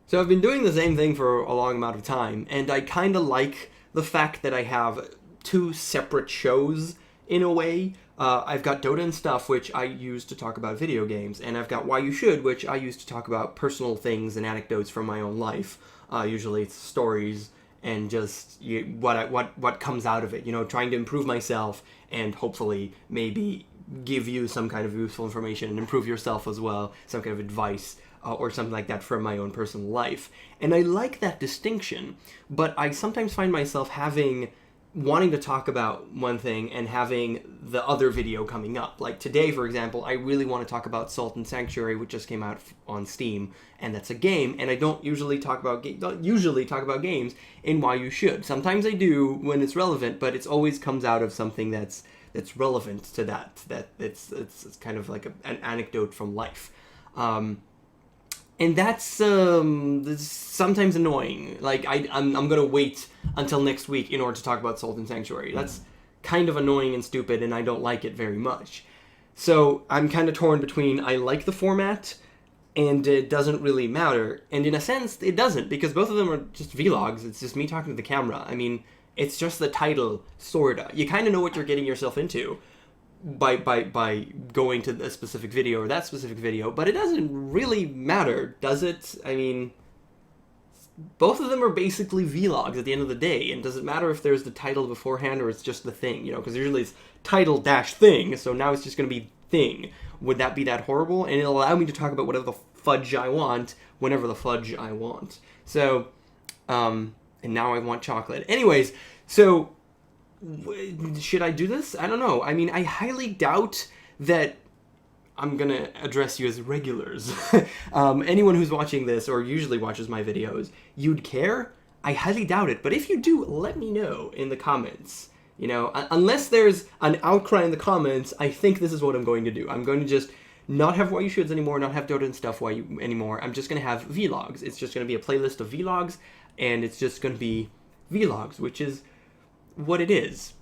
So I've been doing the same thing for a long amount of time, and I kind of like the fact that I have two separate shows in a way. I've got Dota and Stuff, which I use to talk about video games, and I've got Why You Should, which I use to talk about personal things and anecdotes from my own life. Usually it's stories and just what comes out of it. You know, trying to improve myself and hopefully maybe give you some kind of useful information and improve yourself as well, some kind of advice or something like that from my own personal life. And I like that distinction, but I sometimes find myself wanting to talk about one thing and having the other video coming up. Like today, for example, I really want to talk about Salt and Sanctuary, which just came out on Steam, and that's a game, and I don't usually talk about games in Why You Should. Sometimes I do when it's relevant, but it always comes out of something that's relevant to that it's kind of like an anecdote from life. And that's sometimes annoying. Like, I'm going to wait until next week in order to talk about Salt and Sanctuary. That's kind of annoying and stupid, and I don't like it very much. So I'm kind of torn between I like the format, and it doesn't really matter. And in a sense, it doesn't, because both of them are just vlogs. It's just me talking to the camera. I mean, it's just the title, sorta. You kind of know what you're getting yourself into by going to a specific video or that specific video, but it doesn't really matter, does it? I mean, both of them are basically vlogs at the end of the day, and does it matter if there's the title beforehand or it's just the thing, you know, because usually it's title dash thing, so now it's just going to be thing. Would that be that horrible? And it'll allow me to talk about whatever the fudge I want, whenever the fudge I want. So, and now I want chocolate. Anyways, so should I do this? I don't know. I mean, I highly doubt that I'm going to address you as regulars. Anyone who's watching this or usually watches my videos, you'd care? I highly doubt it. But if you do, let me know in the comments. You know, unless there's an outcry in the comments, I think this is what I'm going to do. I'm going to just not have Why You Shoulds anymore, not have Dota and Stuff anymore. I'm just going to have vlogs. It's just going to be a playlist of vlogs, and it's just going to be vlogs, which is what it is.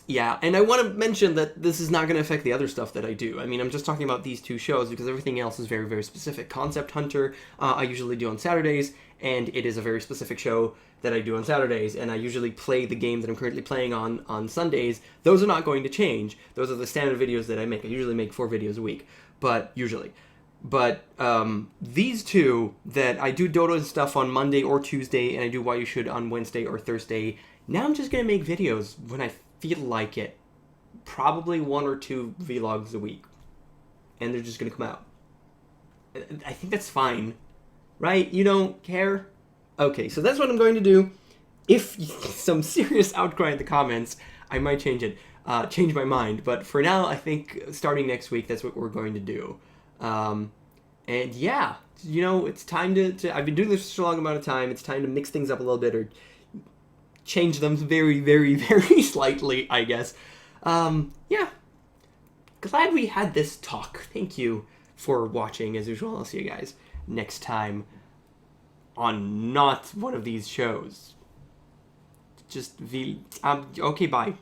Yeah, and I want to mention that this is not going to affect the other stuff that I do. I mean, I'm just talking about these two shows because everything else is very, very specific. Concept Hunter, I usually do on Saturdays, and it is a very specific show that I do on Saturdays, and I usually play the game that I'm currently playing on Sundays. Those are not going to change. Those are the standard videos that I make. I usually make 4 videos a week, But these two that I do Dota and Stuff on Monday or Tuesday, and I do Why You Should on Wednesday or Thursday. Now I'm just going to make videos when I feel like it. Probably 1 or 2 vlogs a week. And they're just going to come out. I think that's fine. Right? You don't care? Okay, so that's what I'm going to do. If some serious outcry in the comments, I might change it. Change my mind. But for now, I think starting next week, that's what we're going to do. And yeah, you know, it's time to I've been doing this for so long amount of time. It's time to mix things up a little bit or change them very, very, very slightly, I guess. Yeah. Glad we had this talk. Thank you for watching, as usual. I'll see you guys next time on not one of these shows. Just okay, bye.